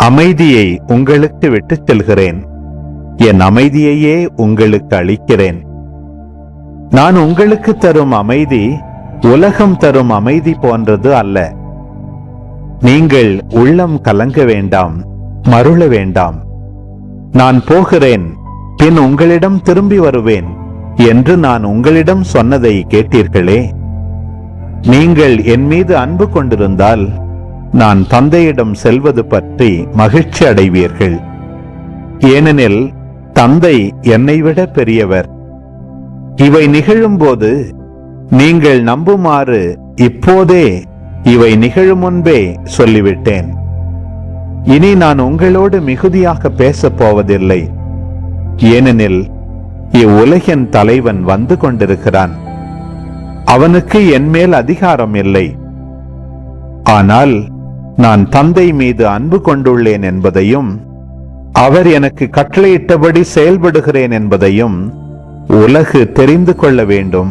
அமைதியை உங்களுக்கு விட்டுச் செல்கிறேன். என் அமைதியையே உங்களுக்கு அளிக்கிறேன். நான் உங்களுக்கு தரும் அமைதி உலகம் தரும் அமைதி போன்றது அல்ல. நீங்கள் உள்ளம் கலங்க வேண்டாம், மருள வேண்டாம். நான் போகிறேன், பின் உங்களிடம் திரும்பி வருவேன் என்று நான் உங்களிடம் சொன்னதை கேட்டீர்களே. நீங்கள் என் மீது அன்பு கொண்டிருந்தால் நான் தந்தையிடம் செல்வது பற்றி மகிழ்ச்சி அடைவீர்கள். ஏனெனில் தந்தை என்னை விட பெரியவர். இவை நிகழும்போது நீங்கள் நம்புமாறு இப்போதே இவை நிகழும் முன்பே சொல்லிவிட்டேன். இனி நான் உங்களோடு மிகுதியாக பேசப் போவதில்லை. ஏனெனில் இவ்வுலகின் தலைவன் வந்து கொண்டிருக்கிறான். அவனுக்கு என் மேல் அதிகாரம் இல்லை. ஆனால் நான் தந்தை மீது அன்பு கொண்டுள்ளேன் என்பதையும் அவர் எனக்கு கட்டளையிட்டபடி செயல்படுகிறேன் என்பதையும் உலகு தெரிந்து கொள்ள வேண்டும்.